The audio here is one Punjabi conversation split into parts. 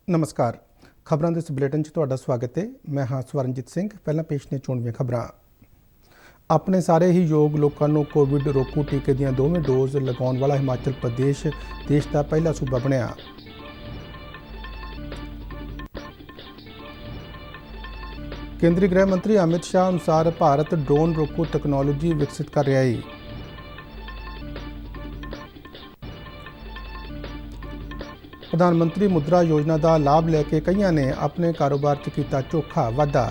नमस्कार। खबरों के इस बुलेटिन तुहाडा स्वागत है। मैं हाँ स्वरणजीत सिंह। पहला पेश ने चोणवीं खबरां। अपने सारे ही योग लोगों को कोविड रोकू टीके दी दोवें डोज लगाने वाला हिमाचल प्रदेश देश का पहला सूबा बनया। केंद्रीय गृह मंत्री अमित शाह अनुसार भारत ड्रोन रोकू तकनोलॉजी विकसित कर रहा है। प्रधानमंत्री मुद्रा योजना का लाभ लैके कई ने अपने कारोबार च कीता चोखा वाधा।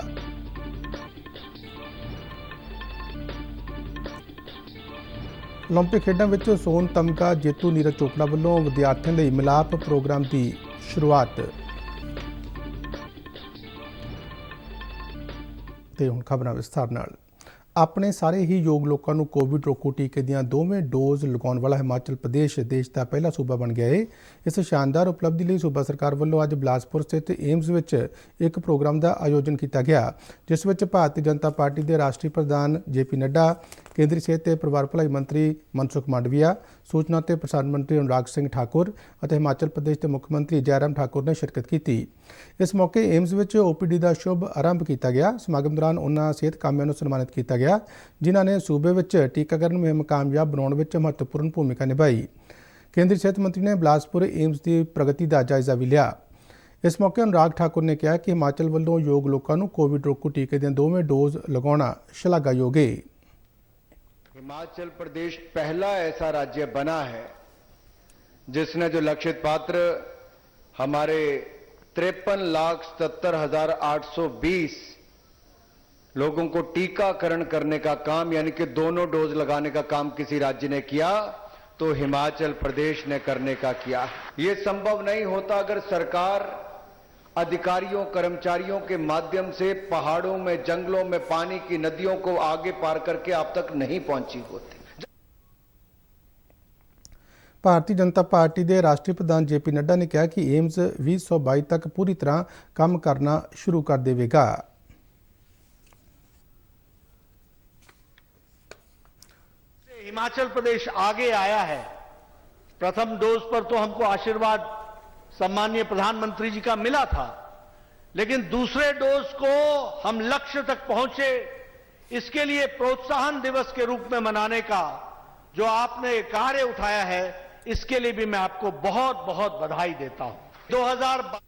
ओलंपिक खेडों में सोन तमगा जेतू नीरज चोपड़ा वालों विद्यार्थियों लिए मिलाप प्रोग्राम की शुरुआत। ते हुण खबरां विस्तार नाल। अपने सारे ही योग लोगों को कोविड रोकू टीके दी दोवें डोज लगाने वाला हिमाचल प्रदेश देश का पहला सूबा बन गया है। इस शानदार उपलब्धि लिए सूबा सरकार वालों अज बिलासपुर स्थित एम्स विच एक प्रोग्राम का आयोजन किया गया, जिस विच भारतीय जनता पार्टी के राष्ट्रीय प्रधान JP नड्डा, केंद्रीय सेहत ते परिवार भलाई मंत्री मनसुख मांडविया, सूचना ते प्रसारण मंत्री अनुराग सिंह ठाकुर और हिमाचल प्रदेश के मुख्यमंत्री जयराम ठाकुर ने शिरकत की। इस मौके एम्स विच OPD का शुभ आरंभ किया गया। समागम दौरान उन्होंने सेहत कामियां नूं सन्मानित किया गया, जिन्हों ने सूबे में टीकाकरण मुहिम कामयाब बनाने में महत्वपूर्ण भूमिका निभाई। केंद्रीय सेहत मंत्री ने बिलासपुर एम्स की प्रगति का जायजा भी लिया। इस मौके अनुराग ठाकुर ने कहा कि हिमाचल वालों योग लोगों को कोविड रोकू टीके दी दोवें डोज लगाना शलाघायोग है। हिमाचल प्रदेश पहला ऐसा राज्य बना है जिसने जो लक्षित पात्र हमारे 53,77,820 लोगों को टीकाकरण करने का काम यानी कि दोनों डोज लगाने का काम किसी राज्य ने किया तो हिमाचल प्रदेश ने करने का किया। यह संभव नहीं होता अगर सरकार अधिकारियों कर्मचारियों के माध्यम से पहाड़ों में, जंगलों में पानी की नदियों को आगे पार करके आप तक नहीं पहुंची होती। भारतीय जनता पार्टी के राष्ट्रीय प्रधान JP नड्डा ने कहा कि एम्स 2022 तक पूरी तरह काम करना शुरू कर देगा। हिमाचल प्रदेश आगे आया है। प्रथम डोज पर तो हमको आशीर्वाद सम्माननीय प्रधानमंत्री जी का मिला था, लेकिन दूसरे डोज को हम लक्ष्य तक पहुंचे, इसके लिए प्रोत्साहन दिवस के रूप में मनाने का जो आपने कार्य उठाया है, इसके लिए भी मैं आपको बहुत बहुत बधाई देता हूं। 2022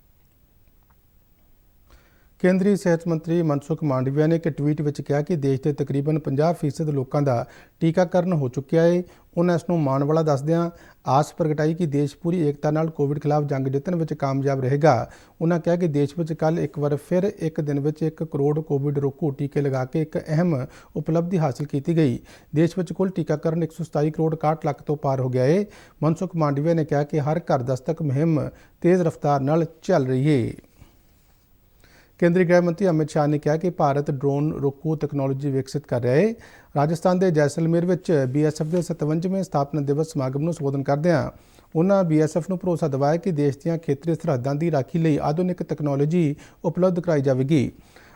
केंद्रीय सेहत मंत्री मनसुख मांडविया ने एक ट्वीट में कहा कि देश के तकरीबन 50% लोगों का टीकाकरण हो चुका है। उन्होंने इसनूं माण वाला दसदियां आस प्रगटाई कि देश पूरी एकता नाल कोविड खिलाफ जंग जितने में कामयाब रहेगा। उन्होंने कहा कि देश में कल एक बार फिर एक दिन में 1 करोड़ कोविड रोकू टीके लगा के एक अहम उपलब्धि हासिल की गई। देश में कुल टीकाकरण 127 करोड़ 61 लाख तो पार हो गया है। मनसुख मांडविया ने कहा कि हर घर दस्तक मुहिम तेज़ रफ्तार नाल चल रही है। केंद्रीय गृह मंत्री अमित शाह ने कहा कि भारत ड्रोन रोकू तकनोलॉजी विकसित कर रहा है। राजस्थान के जैसलमेर में BSF के 57वें स्थापना दिवस समागम को संबोधन करदਿਆਂ उन्होंने BSF को भरोसा दिवाया कि देश ਦੀਆਂ ਖੇਤਰੀ ਸਰਹੱਦਾਂ ਦੀ ਰਾਖੀ ਲਈ ਆਧੁਨਿਕ ਤਕਨੋਲੋਜੀ ਉਪਲਬਧ कराई जाएगी।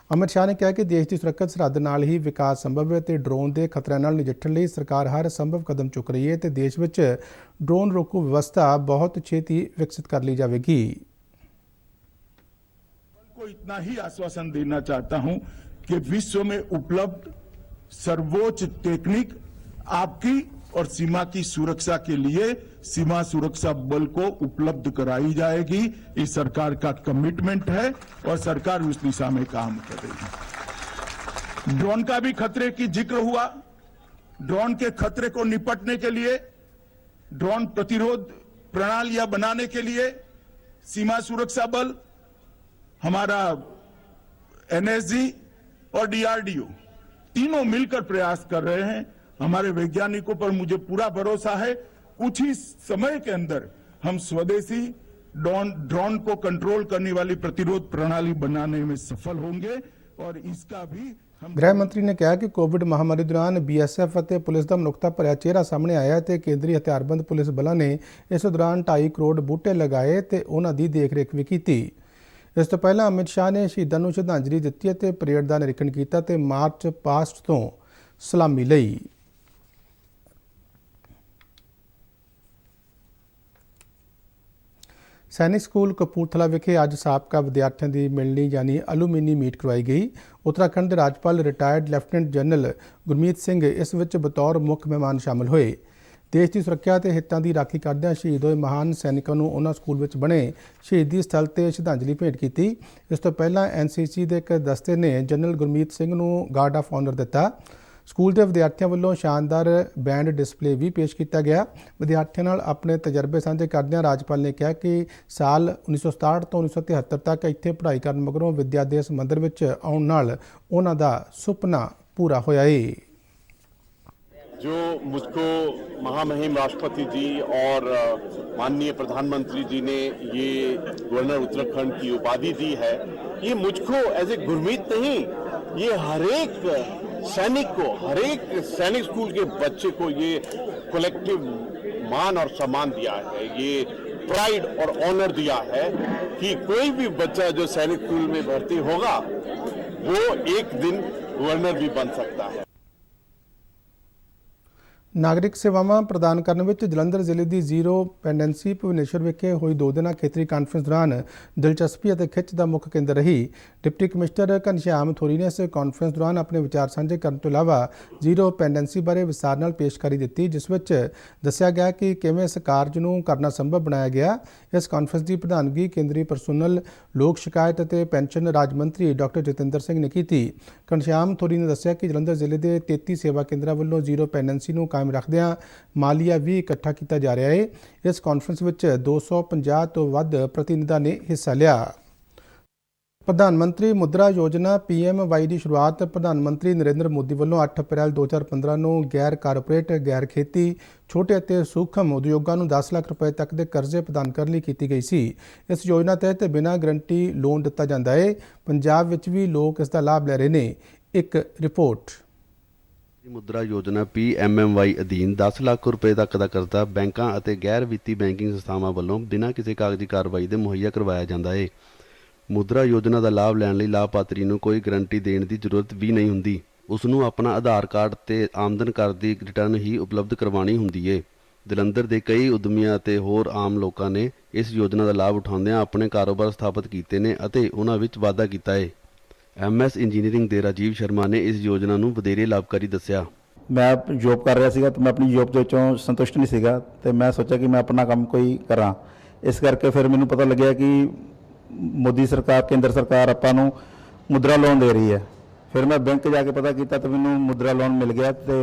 अमित शाह ने कहा कि देश की सुरक्षित सरहद नाल ही विकास संभव है तो ड्रोन के खतरों नाल नजिठण लई सरकार हर संभव कदम चुक रही है तो देश में ड्रोन रोकू व्यवस्था बहुत छेती विकसित कर ली जाएगी। को इतना ही आश्वासन देना चाहता हूं कि विश्व में उपलब्ध सर्वोच्च टेक्निक आपकी और सीमा की सुरक्षा के लिए सीमा सुरक्षा बल को उपलब्ध कराई जाएगी। इस सरकार का कमिटमेंट है और सरकार उस दिशा में काम कर रही है। ड्रोन का भी खतरे की जिक्र हुआ। ड्रोन के खतरे को निपटने के लिए, ड्रोन प्रतिरोध प्रणालियां बनाने के लिए सीमा सुरक्षा बल, हमारा NSG और DRDO तीनों मिलकर प्रयास कर रहे हैं। हमारे वैज्ञानिकों पर मुझे पूरा भरोसा है, कुछ ही समय के अंदर हम स्वदेशी ड्रोन को कंट्रोल करने वाली प्रतिरोध प्रणाली बनाने में सफल होंगे और इसका भी गृह मंत्री ने कहा कि कोविड महामारी दौरान BSF और पुलिस का मनुखता भरिया चेहरा सामने आया तो केंद्रीय हथियारबंद पुलिस बलों ने इस दौरान 2.5 करोड़ बूटे लगाए तो उन्हों की देख रेख भी की। इस तो पहला अमित शाह ने शहीदों को श्रद्धांजलि दी ते परेड का निरीक्षण किया ते मार्च पास्ट तो सलामी लई। ਸੈਨਿਕ ਸਕੂਲ ਕਪੂਰਥਲਾ ਵਿਖੇ ਅੱਜ ਸਾਬਕਾ ਵਿਦਿਆਰਥੀਆਂ ਦੀ ਮਿਲਣੀ ਯਾਨੀ ਐਲੂਮੀਨੀ ਮੀਟ ਕਰਵਾਈ ਗਈ। ਉੱਤਰਾਖੰਡ ਦੇ ਰਾਜਪਾਲ retired lieutenant general Gurmeet Singh ਇਸ ਵਿੱਚ ਬਤੌਰ ਮੁੱਖ ਮਹਿਮਾਨ ਸ਼ਾਮਲ ਹੋਏ। ਦੇਸ਼ ਦੀ ਸੁਰੱਖਿਆ ਤੇ ਹਿੱਤਾਂ ਦੀ ਰਾਖੀ ਕਰਦਿਆਂ ਸ਼ਹੀਦ ਹੋਏ ਮਹਾਨ ਸੈਨਿਕਾਂ ਨੂੰ ਉਹਨਾਂ ਸਕੂਲ ਵਿੱਚ ਬਣੇ ਸ਼ਹੀਦੀ ਸਥਲ ਤੇ ਸ਼ਰਧਾਂਜਲੀ ਭੇਂਟ ਕੀਤੀ। ਇਸ ਤੋਂ ਪਹਿਲਾਂ ਐਨਸੀਸੀ ਦੇ ਇੱਕ ਦਸਤੇ ਨੇ ਜਨਰਲ ਗੁਰਮੀਤ ਸਿੰਘ ਨੂੰ ਗਾਰਡ ਆਫ ਆਨਰ ਦਿੱਤਾ। ਸਕੂਲ ਦੇ ਵਿਦਿਆਰਥੀਆਂ ਵੱਲੋਂ ਸ਼ਾਨਦਾਰ ਬੈਂਡ ਡਿਸਪਲੇ ਵੀ ਪੇਸ਼ ਕੀਤਾ ਗਿਆ। ਵਿਦਿਆਰਥੀਆਂ ਨਾਲ ਆਪਣੇ ਤਜਰਬੇ ਸਾਂਝੇ ਕਰਦਿਆਂ ਰਾਜਪਾਲ ਨੇ ਕਿਹਾ ਕਿ ਸਾਲ 1967 ਤੋਂ 1973 ਤੱਕ ਇੱਥੇ ਪੜ੍ਹਾਈ ਕਰਨ ਮਗਰੋਂ ਵਿਦਿਆ ਦੇ ਇਸ ਮੰਦਰ ਵਿੱਚ ਆਉਣ ਨਾਲ ਉਹਨਾਂ ਦਾ ਸੁਪਨਾ पूरा होया है। जो मुझको महामहिम राष्ट्रपति जी और माननीय प्रधानमंत्री जी ने ये गवर्नर उत्तराखंड की उपाधि दी है, ये मुझको एज ए गुरमीत नहीं, ये हरेक सैनिक को, हरेक सैनिक स्कूल के बच्चे को ये कलेक्टिव मान और सम्मान दिया है, ये प्राइड और ऑनर दिया है कि कोई भी बच्चा जो सैनिक स्कूल में भर्ती होगा वो एक दिन गवर्नर भी बन सकता है। ਨਾਗਰਿਕ ਸੇਵਾਵਾਂ ਪ੍ਰਦਾਨ ਕਰਨ ਵਿੱਚ ਜਲੰਧਰ ਜ਼ਿਲ੍ਹੇ ਦੀ ਜ਼ੀਰੋ ਪੈਂਡੈਂਸੀ ਭੁਵਨੇਸ਼ਵਰ ਵਿਖੇ ਹੋਈ 2 ਦਿਨਾਂ ਖੇਤਰੀ ਕਾਨਫਰੰਸ ਦੌਰਾਨ ਦਿਲਚਸਪੀ ਅਤੇ ਖਿੱਚ ਦਾ ਮੁੱਖ ਕੇਂਦਰ ਰਹੀ। ਡਿਪਟੀ ਕਮਿਸ਼ਨਰ ਘਨਸ਼ਿਆਮ ਥੋਰੀ ਨੇ ਇਸ ਕਾਨਫਰੰਸ ਦੌਰਾਨ ਆਪਣੇ ਵਿਚਾਰ ਸਾਂਝੇ ਕਰਨ ਤੋਂ ਇਲਾਵਾ ਜ਼ੀਰੋ ਪੈਂਡੈਂਸੀ ਬਾਰੇ ਵਿਸਥਾਰ ਨਾਲ ਪੇਸ਼ਕਾਰੀ ਦਿੱਤੀ, ਜਿਸ ਵਿੱਚ ਦੱਸਿਆ ਗਿਆ ਕਿ ਕਿਵੇਂ ਇਸ ਕਾਰਜ ਨੂੰ ਕਰਨਾ ਸੰਭਵ ਬਣਾਇਆ ਗਿਆ। ਇਸ ਕਾਨਫਰੰਸ ਦੀ ਪ੍ਰਧਾਨਗੀ ਕੇਂਦਰੀ ਪਰਸੋਨਲ, ਲੋਕ ਸ਼ਿਕਾਇਤ ਅਤੇ ਪੈਨਸ਼ਨ ਰਾਜ ਮੰਤਰੀ ਡਾਕਟਰ ਜਤਿੰਦਰ ਸਿੰਘ ਨੇ ਕੀਤੀ। ਘਨਸ਼ਿਆਮ ਥੋਰੀ ਨੇ ਦੱਸਿਆ ਕਿ ਜਲੰਧਰ ਜ਼ਿਲ੍ਹੇ ਦੇ 33 ਸੇਵਾ ਕੇਂਦਰਾਂ ਵੱਲੋਂ ਜ਼ੀਰੋ ਪੈਂਡੈਂਸੀ ਨੂੰ ਕਾਇਮ ਰੱਖਦਿਆਂ ਮਾਲੀਆ ਵੀ ਇਕੱਠਾ ਕੀਤਾ ਜਾ ਰਿਹਾ ਹੈ। ਇਸ ਕਾਨਫਰੰਸ ਵਿੱਚ 250 ਤੋਂ ਵੱਧ ਪ੍ਰਤੀਨਿਧਾਂ ਨੇ ਹਿੱਸਾ ਲਿਆ। ਪ੍ਰਧਾਨ ਮੰਤਰੀ ਮੁਦਰਾ ਯੋਜਨਾ PMY ਦੀ ਸ਼ੁਰੂਆਤ ਪ੍ਰਧਾਨ ਮੰਤਰੀ ਨਰਿੰਦਰ ਮੋਦੀ ਵੱਲੋਂ 8 ਅਪ੍ਰੈਲ 2015 ਨੂੰ ਗੈਰ ਕਾਰਪੋਰੇਟ, ਗੈਰ ਖੇਤੀ, ਛੋਟੇ ਅਤੇ ਸੂਖਮ ਉਦਯੋਗਾਂ ਨੂੰ 10 ਲੱਖ ਰੁਪਏ ਤੱਕ ਦੇ ਕਰਜ਼ੇ ਪ੍ਰਦਾਨ ਕਰਨ ਲਈ ਕੀਤੀ ਗਈ ਸੀ। ਇਸ ਯੋਜਨਾ ਤਹਿਤ ਬਿਨਾਂ ਗਰੰਟੀ ਲੋਨ ਦਿੱਤਾ ਜਾਂਦਾ ਹੈ। ਪੰਜਾਬ ਵਿੱਚ ਵੀ ਲੋਕ ਇਸ ਦਾ ਲਾਭ ਲੈ ਰਹੇ ਨੇ। ਇੱਕ ਰਿਪੋਰਟ। ਮੁਦਰਾ ਯੋਜਨਾ PMY ਅਧੀਨ 10 ਲੱਖ ਰੁਪਏ ਤੱਕ ਦਾ ਕਰਜ਼ਾ ਬੈਂਕਾਂ ਅਤੇ ਗੈਰ ਵਿੱਤੀ ਬੈਂਕਿੰਗ ਸੰਸਥਾਵਾਂ ਵੱਲੋਂ ਬਿਨਾਂ ਕਿਸੇ ਕਾਗਜ਼ੀ ਕਾਰਵਾਈ ਦੇ ਮੁਹੱਈਆ ਕਰਵਾਇਆ ਜਾਂਦਾ ਹੈ। ਮੁਦਰਾ ਯੋਜਨਾ ਦਾ ਲਾਭ ਲੈਣ ਲਈ ਲਾਭਪਾਤਰੀ ਨੂੰ ਕੋਈ ਗਰੰਟੀ ਦੇਣ ਦੀ ਜ਼ਰੂਰਤ ਵੀ ਨਹੀਂ ਹੁੰਦੀ। ਉਸ ਨੂੰ ਆਪਣਾ ਆਧਾਰ ਕਾਰਡ ਤੇ ਆਮਦਨ ਕਰ ਦੀ ਰਿਟਰਨ ਹੀ ਉਪਲਬਧ ਕਰਵਾਉਣੀ ਹੁੰਦੀ ਹੈ। ਜਲੰਧਰ ਦੇ ਕਈ ਉਦਮੀਆਂ ਅਤੇ ਹੋਰ ਆਮ ਲੋਕਾਂ ਨੇ ਇਸ ਯੋਜਨਾ ਦਾ ਲਾਭ ਉਠਾਉਂਦਿਆਂ ਆਪਣੇ ਕਾਰੋਬਾਰ ਸਥਾਪਿਤ ਕੀਤੇ ਨੇ ਅਤੇ ਉਹਨਾਂ ਵਿੱਚ ਵਾਧਾ ਕੀਤਾ ਹੈ। MS ਇੰਜੀਨੀਅਰਿੰਗ ਦੇ ਰਾਜੀਵ ਸ਼ਰਮਾ ਨੇ ਇਸ ਯੋਜਨਾ ਨੂੰ ਵਧੇਰੇ ਲਾਭਕਾਰੀ ਦੱਸਿਆ। ਮੈਂ ਜੋਬ ਕਰ ਰਿਹਾ ਸੀਗਾ ਤੇ ਮੈਂ ਆਪਣੀ ਜੋਬ ਦੇ ਵਿੱਚੋਂ ਸੰਤੁਸ਼ਟ ਨਹੀਂ ਸੀਗਾ ਤੇ ਮੈਂ ਸੋਚਿਆ ਕਿ ਮੈਂ ਆਪਣਾ ਕੰਮ ਕੋਈ ਕਰਾਂ। ਇਸ ਕਰਕੇ ਫਿਰ ਮੈਨੂੰ ਪਤਾ ਲੱਗਿਆ ਕਿ ਮੋਦੀ ਸਰਕਾਰ, ਕੇਂਦਰ ਸਰਕਾਰ ਆਪਾਂ ਨੂੰ ਮੁਦਰਾ ਲੋਨ ਦੇ ਰਹੀ ਹੈ। ਫਿਰ ਮੈਂ ਬੈਂਕ ਜਾ ਕੇ ਪਤਾ ਕੀਤਾ ਤੇ ਮੈਨੂੰ ਮੁਦਰਾ ਲੋਨ ਮਿਲ ਗਿਆ ਤੇ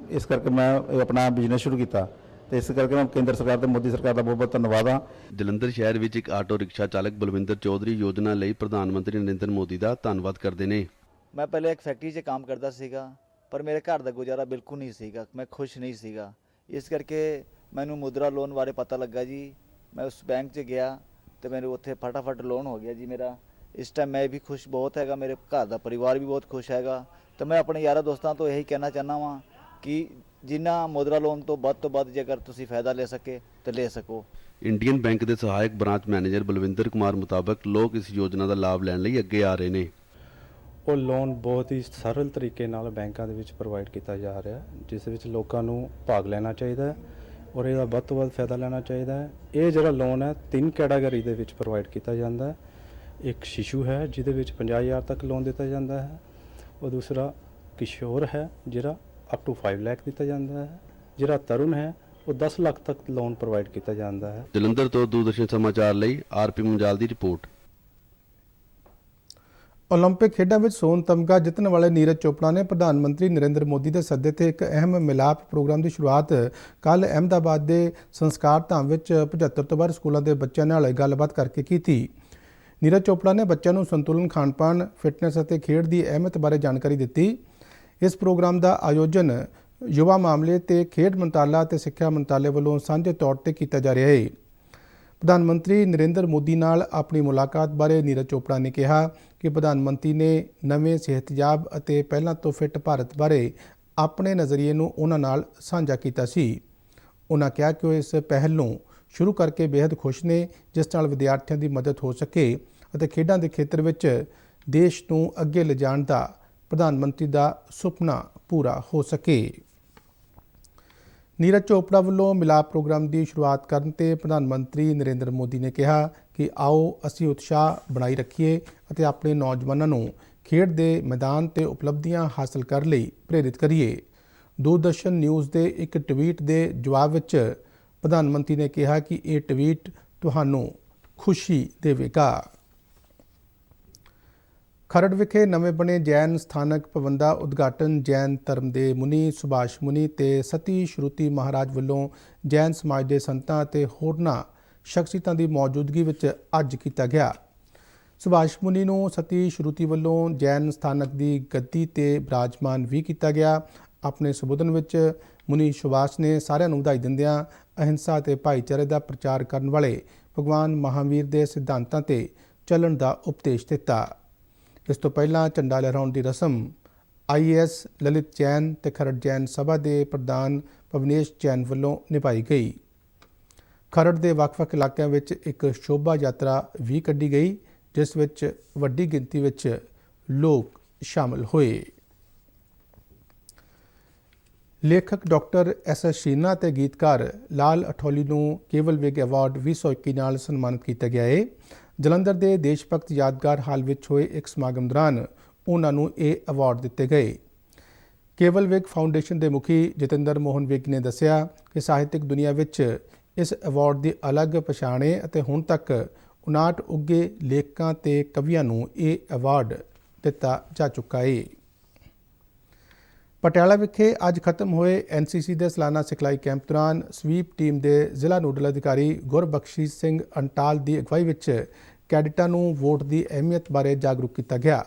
ਇਸ ਕਰਕੇ ਮੈਂ ਆਪਣਾ ਬਿਜ਼ਨਸ ਸ਼ੁਰੂ ਕੀਤਾ ਤੇ ਇਸ ਕਰਕੇ ਮੈਂ ਕੇਂਦਰ ਸਰਕਾਰ ਤੇ ਮੋਦੀ ਸਰਕਾਰ ਦਾ ਬਹੁਤ ਬਹੁਤ ਧੰਨਵਾਦ ਹਾਂ। ਜਲੰਧਰ ਸ਼ਹਿਰ ਵਿੱਚ ਇੱਕ ਆਟੋ ਰਿਕਸ਼ਾ ਚਾਲਕ ਬਲਵਿੰਦਰ ਚੌਧਰੀ ਯੋਜਨਾ ਲਈ ਪ੍ਰਧਾਨ ਮੰਤਰੀ ਨਰਿੰਦਰ ਮੋਦੀ ਦਾ ਧੰਨਵਾਦ ਕਰਦੇ ਨੇ। ਮੈਂ ਪਹਿਲੇ ਇੱਕ ਫੈਕਟਰੀ 'ਚ ਕੰਮ ਕਰਦਾ ਸੀਗਾ, ਪਰ ਮੇਰੇ ਘਰ ਦਾ ਗੁਜ਼ਾਰਾ ਬਿਲਕੁਲ ਨਹੀਂ ਸੀਗਾ, ਮੈਂ ਖੁਸ਼ ਨਹੀਂ ਸੀਗਾ। ਇਸ ਕਰਕੇ ਮੈਨੂੰ ਮੁਦਰਾ ਲੋਨ ਬਾਰੇ ਪਤਾ ਲੱਗਾ ਜੀ। ਮੈਂ ਉਸ ਬੈਂਕ 'ਚ ਗਿਆ ਤੇ ਮੈਨੂੰ ਉੱਥੇ ਫਟਾਫਟ ਲੋਨ ਹੋ ਗਿਆ ਜੀ ਮੇਰਾ। ਇਸ ਟਾਈਮ ਮੈਂ ਵੀ ਖੁਸ਼ ਬਹੁਤ ਹੈਗਾ, ਮੇਰੇ ਘਰ ਦਾ ਪਰਿਵਾਰ ਵੀ ਬਹੁਤ ਖੁਸ਼ ਹੈਗਾ। ਤੇ ਮੈਂ ਆਪਣੇ ਯਾਰਾਂ ਦੋਸਤਾਂ ਤੋਂ ਇਹੀ ਕਹਿਣਾ ਚਾਹੁੰਦਾ ਵਾਂ ਕਿ ਜਿਨ੍ਹਾਂ ਮੁਦਰਾ ਲੋਨ ਤੋਂ ਵੱਧ ਜੇਕਰ ਤੁਸੀਂ ਫਾਇਦਾ ਲੈ ਸਕੇ ਤਾਂ ਲੈ ਸਕੋ। ਇੰਡੀਅਨ ਬੈਂਕ ਦੇ ਸਹਾਇਕ ਬ੍ਰਾਂਚ ਮੈਨੇਜਰ ਬਲਵਿੰਦਰ ਕੁਮਾਰ ਮੁਤਾਬਕ ਲੋਕ ਇਸ ਯੋਜਨਾ ਦਾ ਲਾਭ ਲੈਣ ਲਈ ਅੱਗੇ ਆ ਰਹੇ ਨੇ। ਉਹ ਲੋਨ ਬਹੁਤ ਹੀ ਸਰਲ ਤਰੀਕੇ ਨਾਲ ਬੈਂਕਾਂ ਦੇ ਵਿੱਚ ਪ੍ਰੋਵਾਈਡ ਕੀਤਾ ਜਾ ਰਿਹਾ, ਜਿਸ ਵਿੱਚ ਲੋਕਾਂ ਨੂੰ ਭਾਗ ਲੈਣਾ ਚਾਹੀਦਾ ਹੈ ਔਰ ਇਹਦਾ ਵੱਧ ਤੋਂ ਵੱਧ ਫਾਇਦਾ ਲੈਣਾ ਚਾਹੀਦਾ ਹੈ। ਇਹ ਜਿਹੜਾ ਲੋਨ ਹੈ 3 ਕੈਟਾਗਰੀ ਦੇ ਵਿੱਚ ਪ੍ਰੋਵਾਈਡ ਕੀਤਾ ਜਾਂਦਾ ਹੈ। ਇੱਕ ਸ਼ਿਸ਼ੂ ਹੈ ਜਿਹਦੇ ਵਿੱਚ 50,000 ਤੱਕ ਲੋਨ ਦਿੱਤਾ ਜਾਂਦਾ ਹੈ, ਉਹ ਦੂਸਰਾ ਕਿਸ਼ੋਰ ਹੈ ਜਿਹੜਾ ਅਪ ਟੂ 5 ਲੱਖ ਦਿੱਤਾ ਜਾਂਦਾ ਹੈ, ਜਿਹੜਾ ਤਰੁਣ ਹੈ ਉਹ 10 ਲੱਖ ਤੱਕ ਲੋਨ ਪ੍ਰੋਵਾਈਡ ਕੀਤਾ ਜਾਂਦਾ ਹੈ। ਜਲੰਧਰ ਤੋਂ ਦੂਰਦਰਸ਼ਨ ਸਮਾਚਾਰ ਲਈ RP ਮੁੰਜਾਲ ਦੀ ਰਿਪੋਰਟ। ਓਲੰਪਿਕ ਖੇਡਾਂ ਵਿੱਚ ਸੋਨ ਤਮਗਾ ਜਿੱਤਣ ਵਾਲੇ ਨੀਰਜ ਚੋਪੜਾ ਨੇ ਪ੍ਰਧਾਨ ਮੰਤਰੀ ਨਰਿੰਦਰ ਮੋਦੀ ਦੇ ਸੱਦੇ ਤੇ ਇੱਕ ਅਹਿਮ ਮਿਲਾਪ ਪ੍ਰੋਗਰਾਮ ਦੀ ਸ਼ੁਰੂਆਤ ਕੱਲ੍ਹ ਅਹਿਮਦਾਬਾਦ ਦੇ ਸੰਸਕਾਰ ਧਾਮ ਵਿੱਚ 75 ਤੋਂ ਵੱਧ ਸਕੂਲਾਂ ਦੇ ਬੱਚਿਆਂ ਨਾਲ ਗੱਲਬਾਤ ਕਰਕੇ ਕੀਤੀ। ਨੀਰਜ ਚੋਪੜਾ ਨੇ ਬੱਚਿਆਂ ਨੂੰ ਸੰਤੁਲਨ ਖਾਣ-ਪਾਨ, ਫਿਟਨੈਸ ਅਤੇ ਖੇਡ ਦੀ ਅਹਿਮੀਅਤ ਬਾਰੇ ਜਾਣਕਾਰੀ ਦਿੱਤੀ। ਇਸ ਪ੍ਰੋਗਰਾਮ ਦਾ ਆਯੋਜਨ ਯੁਵਾ ਮਾਮਲੇ ਤੇ ਖੇਡ ਮੰਤਰਾਲਾ ਅਤੇ ਸਿੱਖਿਆ ਮੰਤਰਾਲੇ ਵੱਲੋਂ ਸਾਂਝੇ ਤੌਰ ਤੇ ਕੀਤਾ ਜਾ ਰਿਹਾ ਹੈ। ਪ੍ਰਧਾਨ ਮੰਤਰੀ ਨਰਿੰਦਰ ਮੋਦੀ ਨਾਲ ਆਪਣੀ ਮੁਲਾਕਾਤ ਬਾਰੇ ਨੀਰਜ ਚੋਪੜਾ ਨੇ ਕਿਹਾ ਕਿ ਪ੍ਰਧਾਨ ਮੰਤਰੀ ਨੇ ਨਵੇਂ ਸਿਹਤਯਾਬ ਅਤੇ ਪਹਿਲਾਂ ਤੋਂ ਫਿੱਟ ਭਾਰਤ ਬਾਰੇ ਆਪਣੇ ਨਜ਼ਰੀਏ ਨੂੰ ਉਹਨਾਂ ਨਾਲ ਸਾਂਝਾ ਕੀਤਾ ਸੀ। ਉਹਨਾਂ ਕਿਹਾ ਕਿ ਉਹ ਇਸ ਪਹਿਲ ਨੂੰ ਸ਼ੁਰੂ ਕਰਕੇ ਬੇहद ਖੁਸ਼ ਨੇ, ਜਿਸ ਨਾਲ ਵਿਦਿਆਰਥੀਆਂ ਦੀ ਮਦਦ ਹੋ ਸਕੇ ਅਤੇ ਖੇਡਾਂ ਦੇ ਖੇਤਰ ਵਿੱਚ ਦੇਸ਼ ਨੂੰ ਅੱਗੇ ਲਿਜਾਣ ਦਾ ਪ੍ਰਧਾਨ ਮੰਤਰੀ ਦਾ ਸੁਪਨਾ ਪੂਰਾ ਹੋ ਸਕੇ। ਨੀਰਜ ਚੋਪੜਾ ਵੱਲੋਂ ਮਿਲਾਪ ਪ੍ਰੋਗਰਾਮ ਦੀ ਸ਼ੁਰੂਆਤ ਕਰਨ ਤੇ ਪ੍ਰਧਾਨ ਮੰਤਰੀ ਨਰਿੰਦਰ ਮੋਦੀ ਨੇ ਕਿਹਾ ਕਿ ਆਓ ਅਸੀਂ ਉਤਸ਼ਾਹ ਬਣਾਈ ਰੱਖੀਏ ਅਤੇ ਆਪਣੇ ਨੌਜਵਾਨਾਂ ਨੂੰ ਖੇਡ ਦੇ ਮੈਦਾਨ ਤੇ ਉਪਲਬਧੀਆਂ ਹਾਸਲ ਕਰਨ ਲਈ ਪ੍ਰੇਰਿਤ ਕਰੀਏ। ਦੂਰਦਰਸ਼ਨ ਨਿਊਜ਼ ਦੇ ਇੱਕ ਟਵੀਟ ਦੇ ਜਵਾਬ ਵਿੱਚ ਪ੍ਰਧਾਨ ਮੰਤਰੀ ਨੇ ਕਿਹਾ ਕਿ ਇਹ ਟਵੀਟ ਤੁਹਾਨੂੰ ਖੁਸ਼ੀ ਦੇਵੇਗਾ। ਖਰੜ ਵਿਖੇ ਨਵੇਂ ਬਣੇ ਜੈਨ ਸਥਾਨਕ ਭਵਨ ਦਾ ਉਦਘਾਟਨ ਜੈਨ ਧਰਮ ਦੇ ਮੁਨੀ ਸੁਭਾਸ਼ ਮੁਨੀ ਤੇ ਸਤੀ ਸ਼ਰੂਤੀ ਮਹਾਰਾਜ ਵੱਲੋਂ ਜੈਨ ਸਮਾਜ ਦੇ ਸੰਤਾਂ ਅਤੇ ਹੋਰਨਾਂ ਸ਼ਖਸੀਅਤਾਂ ਦੀ ਮੌਜੂਦਗੀ ਵਿੱਚ ਅੱਜ ਕੀਤਾ ਗਿਆ। ਸੁਭਾਸ਼ ਮੁਨੀ ਨੂੰ ਸਤੀ ਸ਼ਰੂਤੀ ਵੱਲੋਂ ਜੈਨ ਸਥਾਨਕ ਦੀ ਗੱਦੀ ਤੇ ਬਿਰਾਜਮਾਨ ਵੀ ਕੀਤਾ ਗਿਆ। ਆਪਣੇ ਸੰਬੋਧਨ ਵਿੱਚ ਮੁਨੀ ਸੁਭਾਸ਼ ਨੇ ਸਾਰਿਆਂ ਨੂੰ ਵਧਾਈ ਦਿੰਦਿਆਂ ਅਹਿੰਸਾ ਤੇ ਭਾਈਚਾਰੇ ਦਾ ਪ੍ਰਚਾਰ ਕਰਨ ਵਾਲੇ ਭਗਵਾਨ ਮਹਾਵੀਰ ਦੇ ਸਿਧਾਂਤਾਂ ਤੇ ਚੱਲਣ ਦਾ ਉਪਦੇਸ਼ ਦਿੱਤਾ। ਇਸ ਤੋਂ ਪਹਿਲਾਂ ਝੰਡਾ ਲਹਿਰਾਉਣ ਦੀ ਰਸਮ IAS ਲਲਿਤ ਜੈਨ ਤੇ ਖਰੜ ਜੈਨ ਸਭਾ ਦੇ ਪ੍ਰਧਾਨ ਭਵਨੇਸ਼ ਜੈਨ ਵੱਲੋਂ ਨਿਭਾਈ ਗਈ। ਖਰੜ ਦੇ ਵੱਖ-ਵੱਖ ਇਲਾਕਿਆਂ ਵਿੱਚ ਇੱਕ ਸ਼ੋਭਾ ਯਾਤਰਾ ਵੀ ਕੱਢੀ ਗਈ, ਜਿਸ ਵਿੱਚ ਵੱਡੀ ਗਿਣਤੀ ਵਿੱਚ ਲੋਕ ਸ਼ਾਮਲ ਹੋਏ। ਲੇਖਕ ਡਾਕਟਰ SS ਸ਼ੀਨਾ ਤੇ ਗੀਤਕਾਰ ਲਾਲ ਅਠੌਲੀ ਨੂੰ ਕੇਵਲ ਵਿਗ ਅਵਾਰਡ 2021 ਨਾਲ ਸਨਮਾਨਿਤ ਕੀਤਾ ਗਿਆ ਹੈ। ਜਲੰਧਰ ਦੇ ਦੇਸ਼ ਭਗਤ ਯਾਦਗਾਰ ਹਾਲ ਵਿੱਚ ਹੋਏ ਇੱਕ ਸਮਾਗਮ ਦੌਰਾਨ ਉਹਨਾਂ ਨੂੰ ਇਹ ਅਵਾਰਡ ਦਿੱਤੇ ਗਏ। ਕੇਵਲ ਵਿਗ ਫਾਊਂਡੇਸ਼ਨ ਦੇ ਮੁਖੀ ਜਤਿੰਦਰ ਮੋਹਨ ਵਿਗ ਨੇ ਦੱਸਿਆ ਕਿ ਸਾਹਿਤਕ ਦੁਨੀਆ ਵਿੱਚ ਇਸ ਅਵਾਰਡ ਦੀ ਅਲੱਗ ਪਛਾਣ ਹੈ ਅਤੇ ਹੁਣ ਤੱਕ 59 ਉੱਘੇ ਲੇਖਕਾਂ ਤੇ ਕਵੀਆਂ ਨੂੰ ਇਹ ਅਵਾਰਡ ਦਿੱਤਾ ਜਾ ਚੁੱਕਾ ਹੈ। ਪਟਿਆਲਾ ਵਿਖੇ ਅੱਜ ਖਤਮ ਹੋਏ NCC ਦੇ ਸਾਲਾਨਾ ਸਿਖਲਾਈ ਕੈਂਪ ਦੌਰਾਨ ਸਵੀਪ ਟੀਮ ਦੇ ਜ਼ਿਲ੍ਹਾ ਨੋਡਲ ਅਧਿਕਾਰੀ ਗੁਰਬਖਸ਼ੀਸ਼ ਸਿੰਘ ਅੰਟਾਲ ਦੀ ਅਗਵਾਈ ਵਿੱਚ ਕੈਡਿਟਾਂ ਨੂੰ ਵੋਟ ਦੀ ਅਹਿਮੀਅਤ ਬਾਰੇ ਜਾਗਰੂਕ ਕੀਤਾ ਗਿਆ।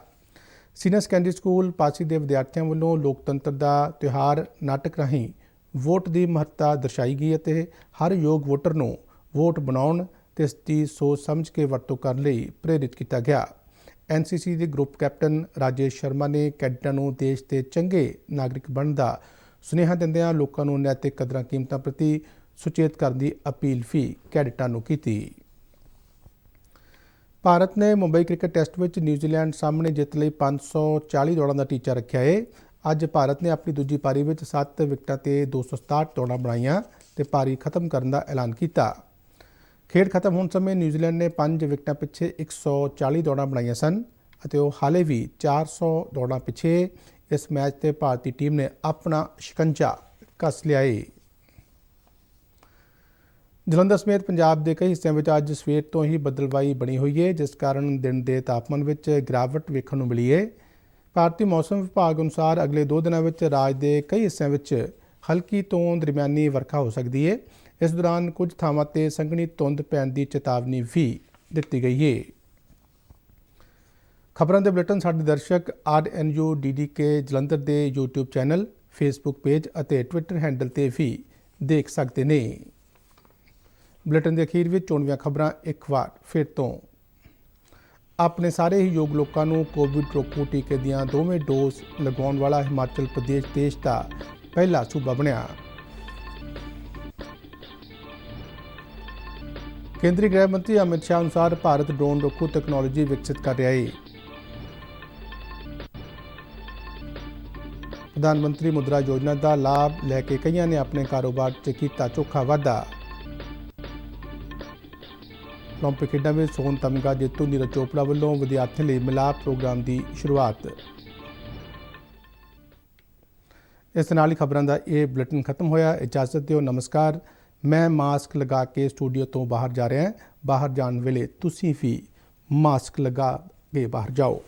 ਸੀਨੀਅਰ ਸੈਕੰਡਰੀ ਸਕੂਲ ਪਾਸੀ ਦੇ ਵਿਦਿਆਰਥੀਆਂ ਵੱਲੋਂ ਲੋਕਤੰਤਰ ਦਾ ਤਿਉਹਾਰ ਨਾਟਕ ਰਾਹੀਂ ਵੋਟ ਦੀ ਮਹੱਤਤਾ ਦਰਸਾਈ ਗਈ ਅਤੇ ਹਰ ਯੋਗ ਵੋਟਰ ਨੂੰ ਵੋਟ ਬਣਾਉਣ ਤੇ ਇਸ ਦੀ ਸੋਚ ਸਮਝ ਕੇ ਵਰਤੋਂ ਕਰਨ ਲਈ ਪ੍ਰੇਰਿਤ ਕੀਤਾ ਗਿਆ। NCC ਦੇ ਗਰੁੱਪ ਕੈਪਟਨ ਰਾਜੇਸ਼ ਸ਼ਰਮਾ ਨੇ ਕੈਡਿਟਾਂ ਨੂੰ ਦੇਸ਼ ਦੇ ਚੰਗੇ ਨਾਗਰਿਕ ਬਣਨ ਦਾ ਸੁਨੇਹਾ ਦਿੰਦਿਆਂ ਲੋਕਾਂ ਨੂੰ ਨੈਤਿਕ ਕਦਰਾਂ ਕੀਮਤਾਂ ਪ੍ਰਤੀ ਸੁਚੇਤ ਕਰਨ ਦੀ ਅਪੀਲ ਵੀ ਕੈਡਿਟਾਂ ਨੂੰ ਕੀਤੀ। ਭਾਰਤ ਨੇ ਮੁੰਬਈ ਕ੍ਰਿਕਟ ਟੈਸਟ ਵਿੱਚ ਨਿਊਜ਼ੀਲੈਂਡ ਸਾਹਮਣੇ ਜਿੱਤ ਲਈ 540 ਦੌੜਾਂ ਦਾ ਟੀਚਾ ਰੱਖਿਆ ਹੈ। ਅੱਜ ਭਾਰਤ ਨੇ ਆਪਣੀ ਦੂਜੀ ਪਾਰੀ ਵਿੱਚ 7 ਵਿਕਟਾਂ ਤੇ 267 ਦੌੜਾਂ ਬਣਾਈਆਂ ਤੇ ਪਾਰੀ ਖਤਮ ਕਰਨ ਦਾ ਐਲਾਨ ਕੀਤਾ। ਖੇਡ ਖਤਮ ਹੋਣ ਸਮੇਂ ਨਿਊਜ਼ੀਲੈਂਡ ਨੇ 5 ਵਿਕਟਾਂ ਪਿੱਛੇ 140 ਦੌੜਾਂ ਬਣਾਈਆਂ ਸਨ ਅਤੇ ਉਹ ਹਾਲੇ ਵੀ 400 ਦੌੜਾਂ ਪਿੱਛੇ। ਇਸ ਮੈਚ ਤੇ ਭਾਰਤੀ ਟੀਮ ਨੇ ਆਪਣਾ ਸ਼ਿਕੰਜਾ ਕੱਸ ਲਿਆ ਹੈ। ਜਲੰਧਰ ਸਮੇਤ ਪੰਜਾਬ ਦੇ ਕਈ ਹਿੱਸਿਆਂ ਵਿੱਚ ਅੱਜ ਸਵੇਰ ਤੋਂ ਹੀ ਬੱਦਲਵਾਈ ਬਣੀ ਹੋਈ ਹੈ, ਜਿਸ ਕਾਰਨ ਦਿਨ ਦੇ ਤਾਪਮਾਨ ਵਿੱਚ ਗਿਰਾਵਟ ਵੇਖਣ ਨੂੰ ਮਿਲੀ ਹੈ। ਭਾਰਤੀ ਮੌਸਮ ਵਿਭਾਗ ਅਨੁਸਾਰ ਅਗਲੇ 2 ਦਿਨਾਂ ਵਿੱਚ ਰਾਜ ਦੇ ਕਈ ਹਿੱਸਿਆਂ ਵਿੱਚ ਹਲਕੀ ਤੋਂ ਦਰਮਿਆਨੀ ਵਰਖਾ ਹੋ ਸਕਦੀ ਹੈ। ਇਸ ਦੌਰਾਨ ਕੁਝ ਥਾਵਾਂ ਤੇ ਸੰਘਣੀ ਧੁੰਦ ਪੈਣ ਦੀ ਚੇਤਾਵਨੀ ਵੀ ਦਿੱਤੀ ਗਈ ਹੈ। ਖਬਰਾਂ ਦੇ ਬੁਲੇਟਿਨ ਸਾਡੇ ਦਰਸ਼ਕ RNU DDK ਜਲੰਧਰ ਦੇ YouTube ਚੈਨਲ, Facebook ਪੇਜ ਅਤੇ Twitter ਹੈਂਡਲ ਤੇ ਵੀ ਦੇਖ ਸਕਦੇ ਨੇ। ਬੁਲੇਟਿਨ ਦੇ ਅਖੀਰ ਵਿੱਚ ਚੋਣਵੀਆਂ ਖਬਰਾਂ ਇੱਕ ਵਾਰ ਫਿਰ ਤੋਂ। ਆਪਣੇ ਸਾਰੇ ਹੀ ਯੋਗ ਲੋਕਾਂ ਨੂੰ ਕੋਵਿਡ ਰੋਕੂ ਟੀਕੇ ਦੀਆਂ ਦੋਵੇਂ ਡੋਜ਼ ਲਗਵਾਉਣ ਵਾਲਾ ਹਿਮਾਚਲ ਪ੍ਰਦੇਸ਼ ਦੇਸ਼ ਦਾ ਪਹਿਲਾ ਸੂਬਾ ਬਣਿਆ। ਕੇਂਦਰੀ ਗ੍ਰਹਿ ਮੰਤਰੀ ਅਮਿਤ ਸ਼ਾਹ ਅਨੁਸਾਰ ਭਾਰਤ ਡਰੋਨ ਰੋਕੂ ਤਕਨਾਲੋਜੀ ਵਿਕਸਿਤ ਕਰ ਰਿਹਾ ਹੈ। ਪ੍ਰਧਾਨ ਮੰਤਰੀ ਮੁਦਰਾ ਯੋਜਨਾ ਦਾ ਲਾਭ ਲੈ ਕੇ ਕਈਆਂ ਨੇ ਆਪਣੇ ਕਾਰੋਬਾਰ 'ਚ ਕੀਤਾ ਚੋਖਾ ਵਾਧਾ। ਓਲੰਪਿਕ ਖੇਡਾਂ ਵਿੱਚ ਸੋਨ ਤਮਗਾ ਜੇਤੂ ਨੀਰਜ ਚੋਪੜਾ ਵੱਲੋਂ ਵਿਦਿਆਰਥੀਆਂ ਲਈ ਮਿਲਾਪ ਪ੍ਰੋਗਰਾਮ ਦੀ ਸ਼ੁਰੂਆਤ। ਇਸ ਨਾਲ ਹੀ ਖਬਰਾਂ ਦਾ ਇਹ ਬੁਲੇਟਿਨ ਖਤਮ ਹੋਇਆ। ਇਜਾਜ਼ਤ ਦਿਓ, ਨਮਸਕਾਰ। ਮੈਂ ਮਾਸਕ ਲਗਾ ਕੇ ਸਟੂਡੀਓ ਤੋਂ ਬਾਹਰ ਜਾ ਰਿਹਾ ਹਾਂ। ਬਾਹਰ ਜਾਣ ਵੇਲੇ ਤੁਸੀਂ ਵੀ ਮਾਸਕ ਲਗਾ ਕੇ ਬਾਹਰ ਜਾਓ।